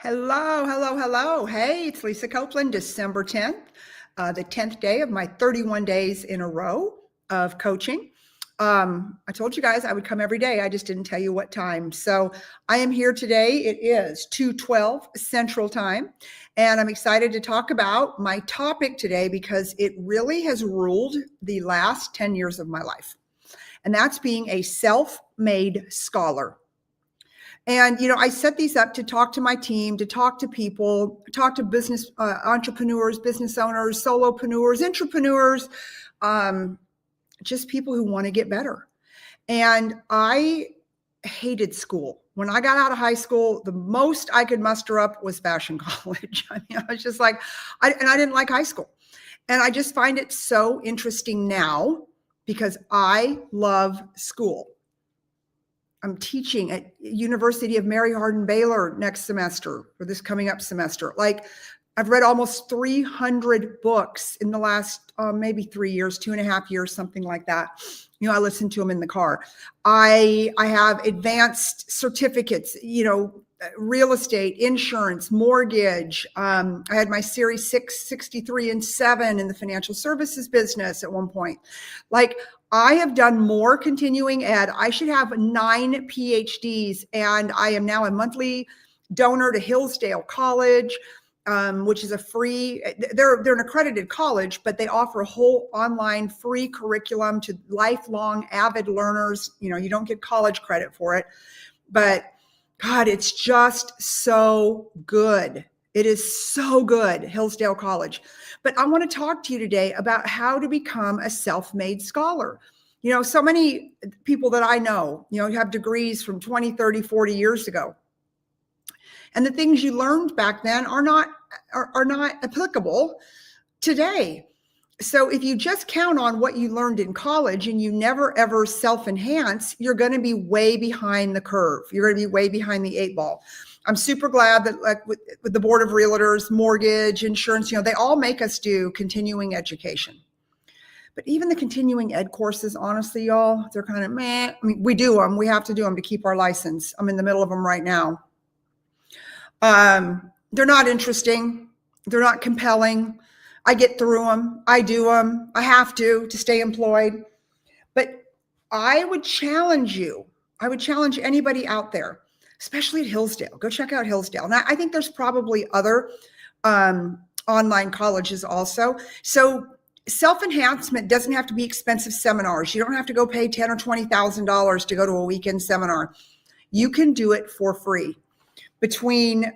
Hello, hello, hello. Hey, it's Lisa Copeland, December 10th, the 10th day of my 31 days in a row of coaching. I told you guys I would come every day. I just didn't tell you what time. So I am here today. It is 2:12 Central Time, and I'm excited to talk about my topic today because it really has ruled the last 10 years of my life, and that's being a self-made scholar. And, I set these up to talk to my team, to talk to people, talk to business entrepreneurs, business owners, solopreneurs, entrepreneurs, just people who want to get better. And I hated school. When I got out of high school, the most I could muster up was fashion college. I was just like, I didn't like high school. And I just find it so interesting now because I love school. I'm teaching at University of Mary Hardin Baylor next semester, or this coming up semester. Like, I've read almost 300 books in the last maybe 3 years, 2.5 years, something like that. I listen to them in the car. I have advanced certificates, real estate, insurance, mortgage. I had my Series 6, 63, and 7 in the financial services business at one point. Like, I have done more continuing ed. I should have 9 PhDs, and I am now a monthly donor to Hillsdale College, which is a free, they're an accredited college, but they offer a whole online free curriculum to lifelong avid learners. You don't get college credit for it, but God, it's just so good. It is so good, Hillsdale College. But I want to talk to you today about how to become a self-made scholar. So many people that I know, have degrees from 20, 30, 40 years ago. And the things you learned back then are not applicable today. So if you just count on what you learned in college and you never ever self-enhance, you're going to be way behind the curve. You're going to be way behind the 8 ball. I'm super glad that, like, with the Board of Realtors, mortgage, insurance, they all make us do continuing education. But even the continuing ed courses, honestly, y'all, they're kind of meh. I mean, we do them. We have to do them to keep our license. I'm in the middle of them right now. They're not interesting. They're not compelling. I get through them. I do them. I have to stay employed. But I would challenge you. I would challenge anybody out there, especially at Hillsdale. Go check out Hillsdale. And I think there's probably other online colleges also. So self-enhancement doesn't have to be expensive seminars. You don't have to go pay $10,000 or $20,000 to go to a weekend seminar. You can do it for free. Between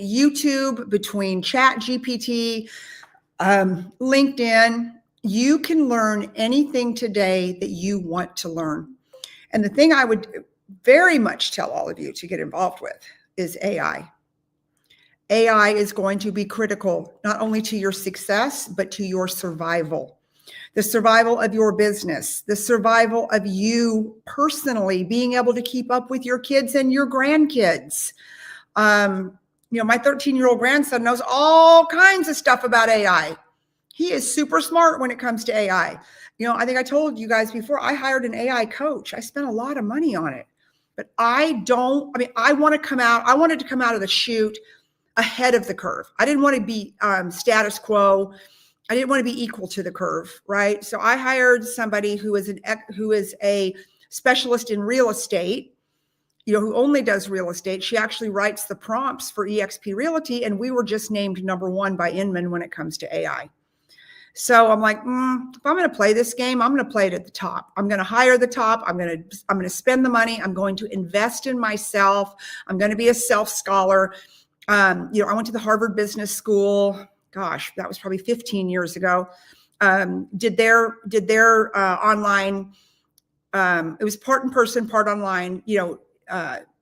YouTube, between ChatGPT, LinkedIn, you can learn anything today that you want to learn. And the thing I would very much tell all of you to get involved with is AI. AI is going to be critical, not only to your success, but to your survival. The survival of your business, the survival of you personally, being able to keep up with your kids and your grandkids. My 13-year-old grandson knows all kinds of stuff about AI. He is super smart when it comes to AI. I think I told you guys before, I hired an AI coach. I spent a lot of money on it, but I wanted to come out of the chute ahead of the curve. I didn't want to be status quo. I didn't want to be equal to the curve, right? So I hired somebody who is a specialist in real estate, who only does real estate. She actually writes the prompts for eXp Realty, and we were just named #1 by Inman when it comes to AI. So I'm like, if I'm going to play this game, I'm going to play it at the top. I'm going to hire the top. I'm going to spend the money. I'm going to invest in myself. I'm going to be a self-scholar. I went to the Harvard Business School. Gosh, that was probably 15 years ago. Did their online, it was part in person, part online,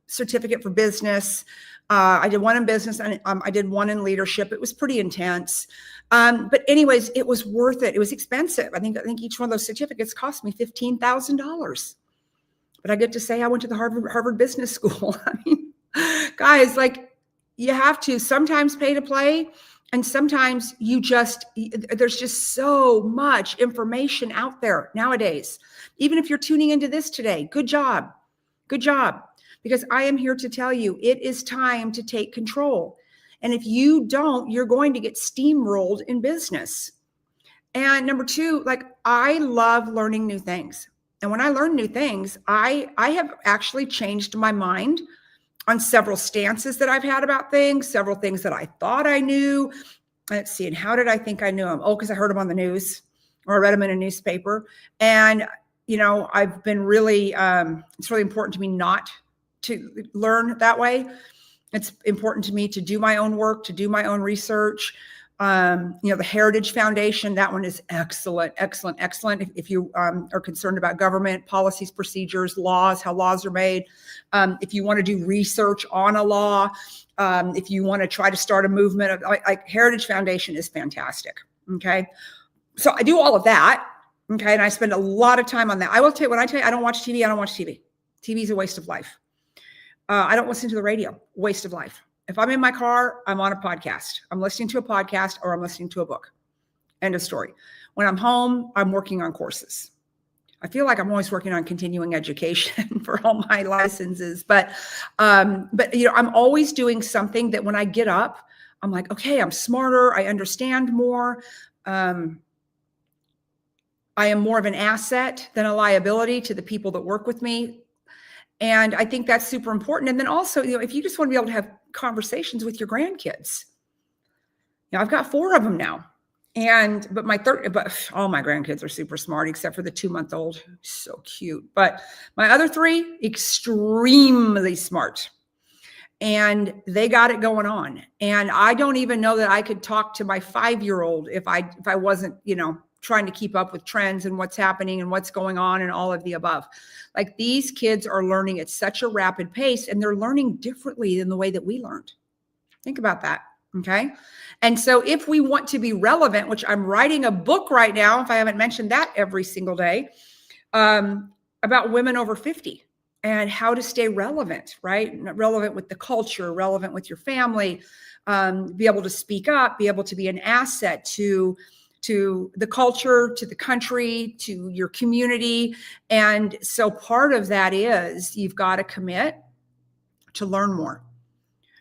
certificate for business. I did one in business and I did one in leadership. It was pretty intense. But anyways, it was worth it. It was expensive. I think each one of those certificates cost me $15,000. But I get to say I went to the Harvard Business School. I mean, guys, like, you have to sometimes pay to play. And sometimes there's just so much information out there nowadays. Even if you're tuning into this today, good job. because I am here to tell you it is time to take control. And if you don't, you're going to get steamrolled in business. And number two, like, I love learning new things. And when I learn new things, I have actually changed my mind on several stances that I've had about things, several things that I thought I knew. Let's see, and how did I think I knew them? Oh, because I heard them on the news or I read them in a newspaper. And, I've been really, it's really important to me not to learn that way. It's important to me to do my own work, to do my own research. The Heritage Foundation, that one is excellent, excellent, excellent. If you are concerned about government policies, procedures, laws, how laws are made, if you want to do research on a law, if you want to try to start a movement, of like Heritage Foundation is fantastic. Okay, so I do all of that. Okay, and I spend a lot of time on that. I will tell you, when I tell you I don't watch TV, I don't watch TV. TV is a waste of life. I don't listen to the radio, waste of life. If I'm in my car, I'm on a podcast. I'm listening to a podcast or I'm listening to a book. End of story. When I'm home, I'm working on courses. I feel like I'm always working on continuing education for all my licenses, but I'm always doing something that when I get up, I'm like, okay, I'm smarter. I understand more. I am more of an asset than a liability to the people that work with me. And I think that's super important. And then also, if you just want to be able to have conversations with your grandkids, I've got 4 of them now. But all my grandkids are super smart, except for the 2-month-old. So cute. But my other 3, extremely smart. And they got it going on. And I don't even know that I could talk to my 5-year-old if I wasn't, trying to keep up with trends and what's happening and what's going on and all of the above. Like, these kids are learning at such a rapid pace, and they're learning differently than the way that we learned. Think about that. Okay. And so if we want to be relevant, which I'm writing a book right now, if I haven't mentioned that every single day, about women over 50 and how to stay relevant, right? Relevant with the culture, relevant with your family, be able to speak up, be able to be an asset to the culture, to the country, to your community. And so part of that is you've got to commit to learn more,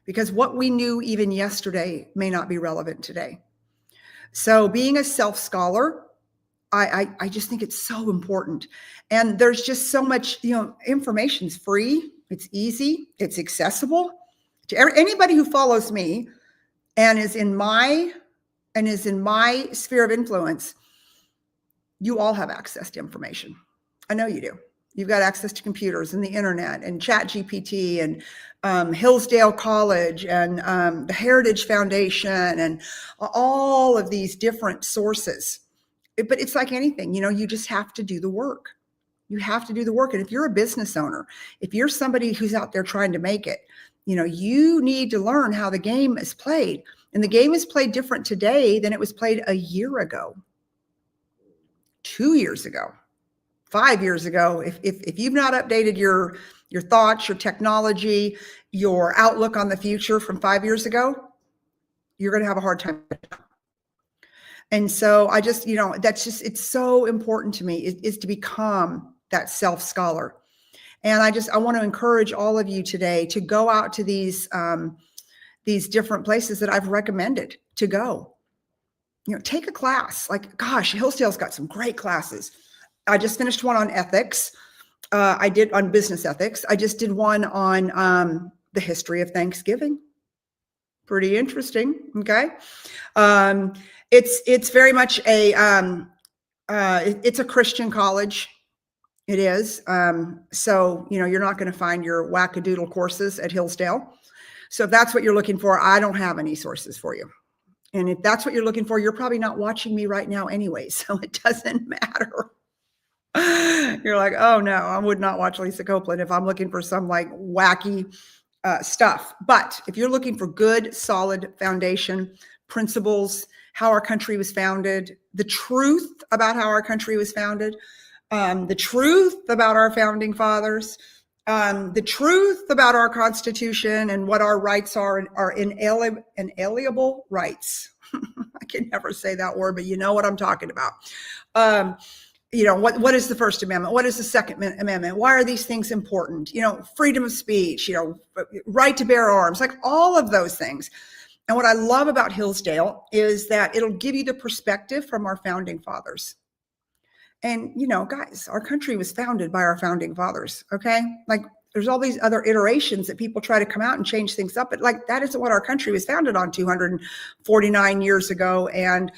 because what we knew even yesterday may not be relevant today. So being a self-scholar, I just think it's so important. And there's just so much, information's free, it's easy, it's accessible to anybody who follows me and is in my sphere of influence. You all have access to information. I know you do. You've got access to computers and the internet and ChatGPT and Hillsdale College and the Heritage Foundation and all of these different sources. But it's like anything, you just have to do the work. You have to do the work. And if you're a business owner, if you're somebody who's out there trying to make it, you need to learn how the game is played. And the game is played different today than it was played a year ago, 2 years ago, 5 years ago. If you've not updated your thoughts, your technology, your outlook on the future from 5 years ago, you're going to have a hard time. And so I just, it's so important to me is to become that self-scholar. And I want to encourage all of you today to go out to these different places that I've recommended to go. Take a class. Like, gosh, Hillsdale's got some great classes. I just finished one on ethics. I did on business ethics. I just did one on the history of Thanksgiving. Pretty interesting. Okay. It's very much it's a Christian college. It is. So, you're not going to find your wackadoodle courses at Hillsdale. So if that's what you're looking for, I don't have any sources for you. And if that's what you're looking for, you're probably not watching me right now anyway. So it doesn't matter. You're like, oh no, I would not watch Lisa Copeland if I'm looking for some like wacky stuff. But if you're looking for good, solid foundation, principles, how our country was founded, the truth about how our country was founded, the truth about our founding fathers, the truth about our Constitution and what our rights are, our inalienable rights. I can never say that word, but you know what I'm talking about. What is the First Amendment? What is the Second Amendment? Why are these things important? Freedom of speech, right to bear arms, like all of those things. And what I love about Hillsdale is that it'll give you the perspective from our founding fathers. And, guys, our country was founded by our founding fathers. Okay. Like there's all these other iterations that people try to come out and change things up. But like, that isn't what our country was founded on 249 years ago and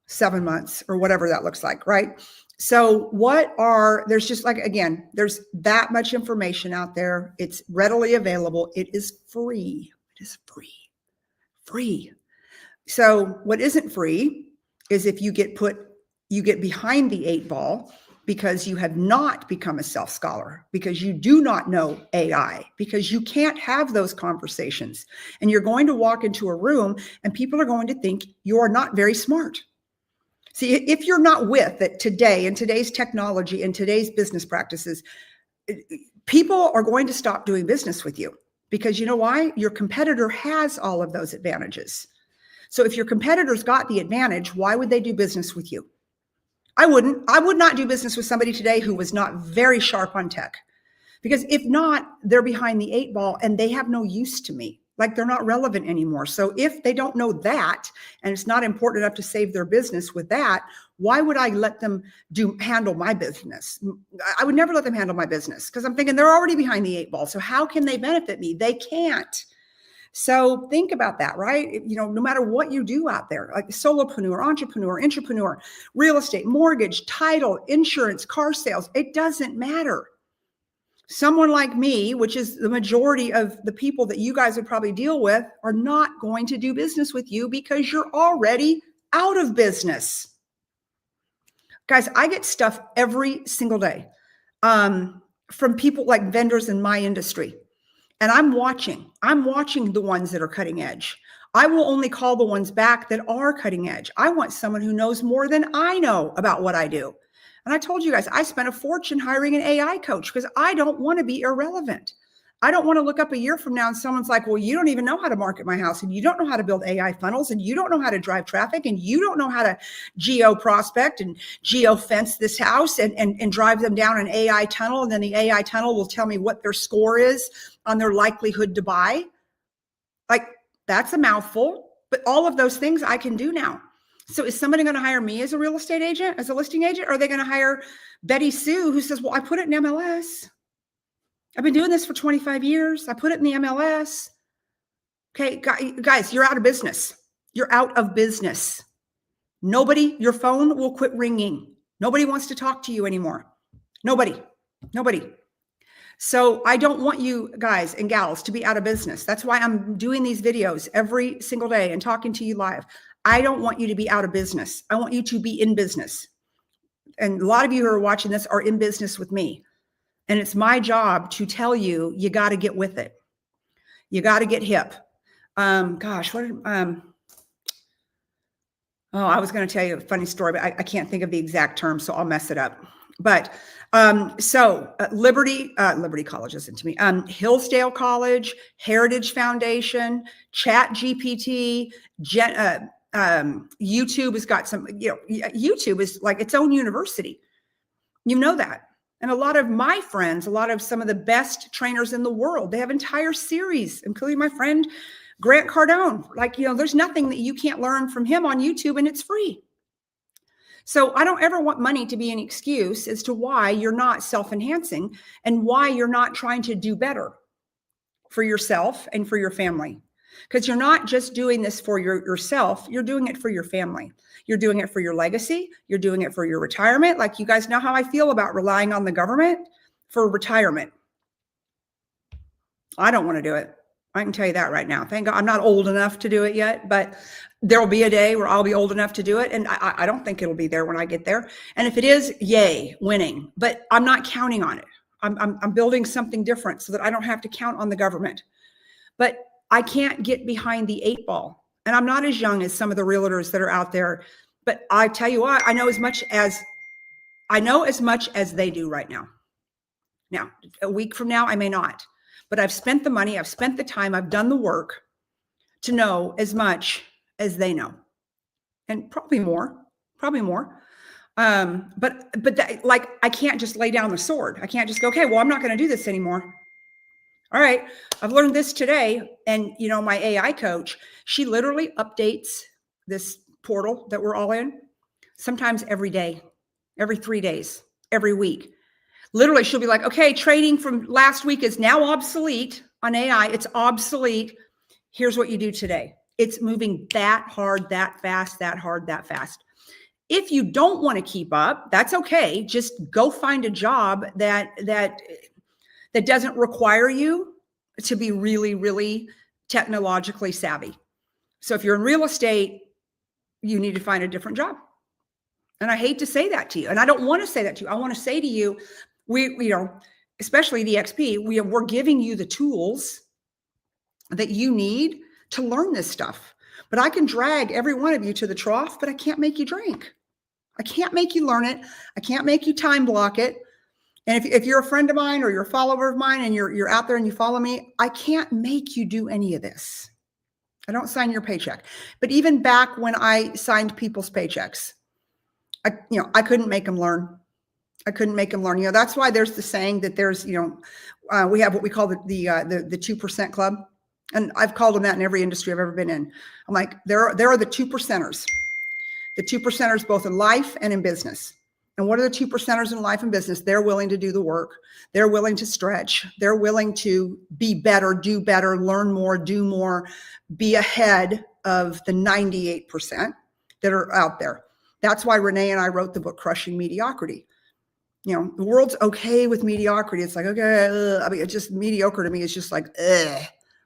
7 months or whatever that looks like. Right. So there's just like, again, there's that much information out there. It's readily available. It is free. It is free. So what isn't free is if you get behind the 8 ball because you have not become a self-scholar, because you do not know AI, because you can't have those conversations. And you're going to walk into a room and people are going to think you are not very smart. See, if you're not with it today, in today's technology and today's business practices, people are going to stop doing business with you because you know why? Your competitor has all of those advantages. So if your competitor's got the advantage, why would they do business with you? I would not do business with somebody today who was not very sharp on tech, because if not, they're behind the 8 ball and they have no use to me. Like they're not relevant anymore. So if they don't know that, and it's not important enough to save their business with that, why would I let them handle my business? I would never let them handle my business because I'm thinking they're already behind the 8 ball. So how can they benefit me? They can't. So think about that, right? No matter what you do out there, like solopreneur, entrepreneur, intrapreneur, real estate, mortgage, title, insurance, car sales, it doesn't matter. Someone like me, which is the majority of the people that you guys would probably deal with, are not going to do business with you because you're already out of business. Guys, I get stuff every single day from people like vendors in my industry. And I'm watching the ones that are cutting edge. I will only call the ones back that are cutting edge. I want someone who knows more than I know about what I do. And I told you guys, I spent a fortune hiring an AI coach because I don't want to be irrelevant. I don't want to look up a year from now and someone's like, well, you don't even know how to market my house, and you don't know how to build AI funnels, and you don't know how to drive traffic, and you don't know how to geo prospect and geo fence this house and drive them down an AI tunnel. And then the AI tunnel will tell me what their score is on their likelihood to buy. Like, that's a mouthful, but all of those things I can do now. So is somebody going to hire me as a real estate agent, as a listing agent? Or are they going to hire Betty Sue, who says, well, I put it in MLS. I've been doing this for 25 years. I put it in the MLS. Okay, guys, you're out of business. You're out of business. Your phone will quit ringing. Nobody wants to talk to you anymore. Nobody. So I don't want you guys and gals to be out of business. That's why I'm doing these videos every single day and talking to you live. I don't want you to be out of business. I want you to be in business. And a lot of you who are watching this are in business with me. And it's my job to tell you, you got to get with it. You got to get hip. I was going to tell you a funny story, but I can't think of the exact term, so I'll mess it up. But Liberty College, listen to me. Hillsdale College, Heritage Foundation, Chat GPT, YouTube has got some, YouTube is like its own university. You know that. And a lot of my friends, a lot of some of the best trainers in the world, they have entire series, including my friend Grant Cardone. Like, there's nothing that you can't learn from him on YouTube, and it's free. So I don't ever want money to be an excuse as to why you're not self-enhancing and why you're not trying to do better for yourself and for your family. Because you're not just doing this for yourself, you're doing it for your family. You're doing it for your legacy. You're doing it for your retirement. Like, you guys know how I feel about relying on the government for retirement. I don't want to do it. I can tell you that right now. Thank God I'm not old enough to do it yet, but there will be a day where I'll be old enough to do it. And I don't think it'll be there when I get there. And if it is, yay, winning. But I'm not counting on it. I'm building something different so that I don't have to count on the government. But I can't get behind the 8 ball. And I'm not as young as some of the realtors that are out there. But I tell you what, I know as much as they do right now. Now, a week from now, I may not. But I've spent the money, I've spent the time, I've done the work to know as much as they know. And probably more. But that, like, I can't just lay down the sword. I can't just go, okay, well, I'm not going to do this anymore. All right, I've learned this today. And, my AI coach, she literally updates this portal that we're all in, sometimes every day, every 3 days, every week. Literally, she'll be like, okay, trading from last week is now obsolete on AI. It's obsolete. Here's what you do today. It's moving that hard, that fast, that hard, that fast. If you don't want to keep up, that's okay. Just go find a job that doesn't require you to be really, really technologically savvy. So if you're in real estate, you need to find a different job. And I hate to say that to you. And I don't want to say that to you. I want to say to you, especially the XP, we're giving you the tools that you need to learn this stuff. But I can drag every one of you to the trough, but I can't make you drink. I can't make you learn it. I can't make you time block it. And if you're a friend of mine or you're a follower of mine and you're out there and you follow me, I can't make you do any of this. I don't sign your paycheck. But even back when I signed people's paychecks, I couldn't make them learn. I couldn't make them learn. That's why there's the saying that there's, we have what we call the 2% club. And I've called them that in every industry I've ever been in. I'm like, there are the 2%ers. The 2%ers both in life and in business. And what are the 2%ers in life and business? They're willing to do the work. They're willing to stretch. They're willing to be better, do better, learn more, do more, be ahead of the 98% that are out there. That's why Renee and I wrote the book, Crushing Mediocrity. The world's okay with mediocrity. It's like, okay, I mean, it's just mediocre to me. It's just like, ugh.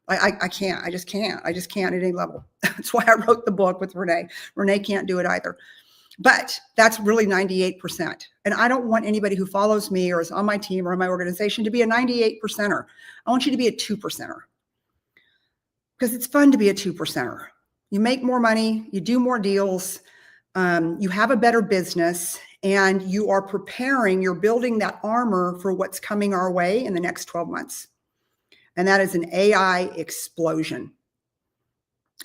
I can't. I just can't at any level. That's why I wrote the book with Renee. Renee can't do it either. But that's really 98%. And I don't want anybody who follows me or is on my team or in my organization to be a 98%er. I want you to be a 2%er. Because it's fun to be a 2%er. You make more money, you do more deals, you have a better business, and you are preparing, you're building that armor for what's coming our way in the next 12 months. And that is an AI explosion.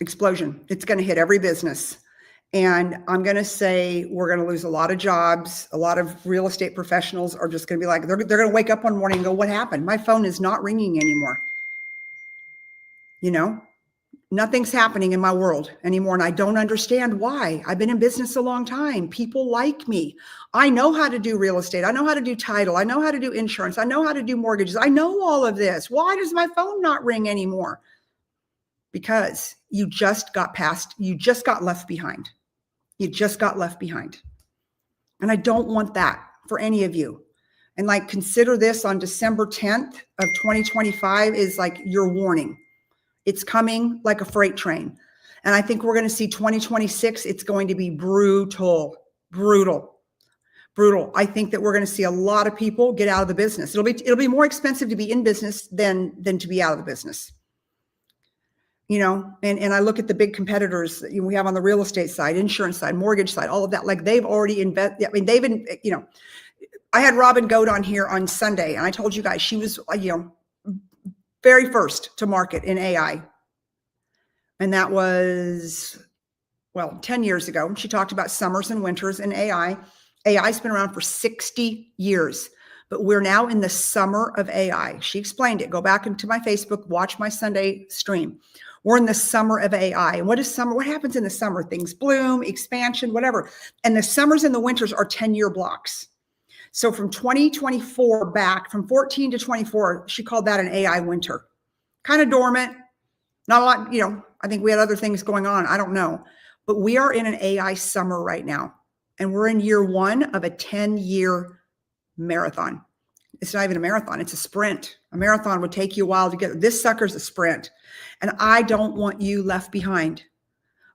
Explosion. It's going to hit every business. And I'm going to say we're going to lose a lot of jobs. A lot of real estate professionals are just going to be like, they're going to wake up one morning and go, what happened? My phone is not ringing anymore. Nothing's happening in my world anymore. And I don't understand why. I've been in business a long time. People like me. I know how to do real estate. I know how to do title. I know how to do insurance. I know how to do mortgages. I know all of this. Why does my phone not ring anymore? Because you just got left behind. You just got left behind. And I don't want that for any of you. And consider this on December 10th of 2025 is like your warning. It's coming like a freight train. And I think we're going to see 2026. It's going to be brutal. I think that we're going to see a lot of people get out of the business. It'll be more expensive to be in business than to be out of the business. And I look at the big competitors that we have on the real estate side, insurance side, mortgage side, all of that. Like they've already invested. I mean, I had Robin Goat on here on Sunday, and I told you guys she was, very first to market in AI. And that was, 10 years ago. She talked about summers and winters in AI. AI's been around for 60 years, but we're now in the summer of AI. She explained it. Go back into my Facebook, watch my Sunday stream. We're in the summer of AI. And what is summer? What happens in the summer? Things bloom, expansion, whatever. And the summers and the winters are 10-year blocks. So from 2024 back, from 14 to 24, she called that an AI winter. Kind of dormant, not a lot, I think we had other things going on. I don't know. But we are in an AI summer right now. And we're in year one of a 10-year marathon. It's not even a marathon, it's a sprint. A marathon would take you a while to get. This sucker's a sprint. And I don't want you left behind.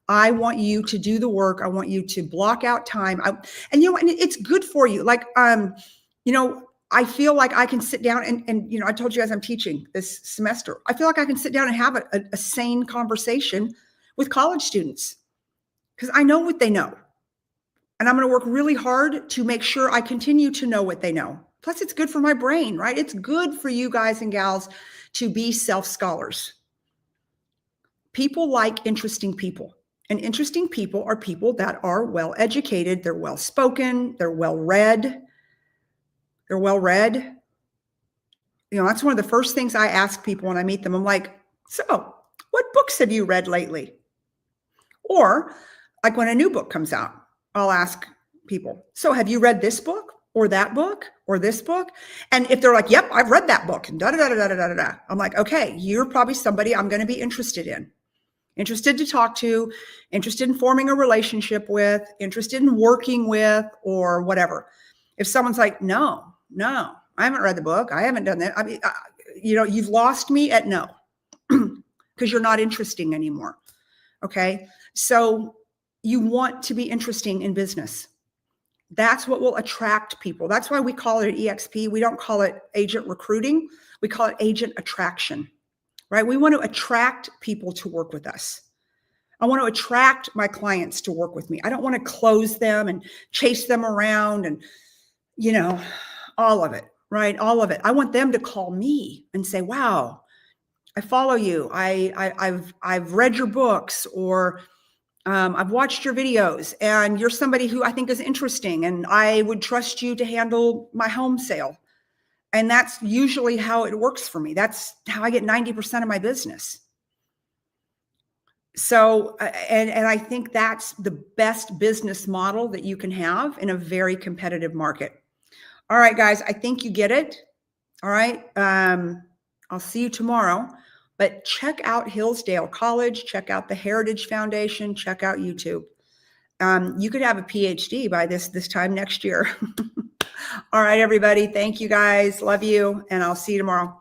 I want you to do the work. I want you to block out time. And it's good for you. I feel like I can sit down and I told you guys I'm teaching this semester. I feel like I can sit down and have a sane conversation with college students because I know what they know. And I'm going to work really hard to make sure I continue to know what they know. Plus, it's good for my brain, right? It's good for you guys and gals to be self-scholars. People like interesting people. And interesting people are people that are well educated, they're well spoken, they're well read. They're well read. That's one of the first things I ask people when I meet them. I'm like, so what books have you read lately? Or like when a new book comes out, I'll ask people, so have you read this book or that book or this book? And if they're like, yep, I've read that book and da da da da da da da, I'm like, okay, you're probably somebody I'm going to be interested to talk to, interested in forming a relationship with, interested in working with, or whatever. If someone's like, no, I haven't read the book, I haven't done that, I mean, you've lost me at no, because you're not interesting anymore. Okay. So you want to be interesting in business. That's what will attract people. That's why we call it EXP. We don't call it agent recruiting. We call it agent attraction, right? We want to attract people to work with us. I want to attract my clients to work with me. I don't want to close them and chase them around and, all of it, right? All of it. I want them to call me and say, wow, I follow you. I've read your books, or I've watched your videos, and you're somebody who I think is interesting, and I would trust you to handle my home sale. And that's usually how it works for me. That's how I get 90% of my business. So, and I think that's the best business model that you can have in a very competitive market. All right, guys, I think you get it. All right. I'll see you tomorrow, but check out Hillsdale College, check out the Heritage Foundation, check out YouTube. You could have a PhD by this time next year. All right, everybody. Thank you guys. Love you. And I'll see you tomorrow.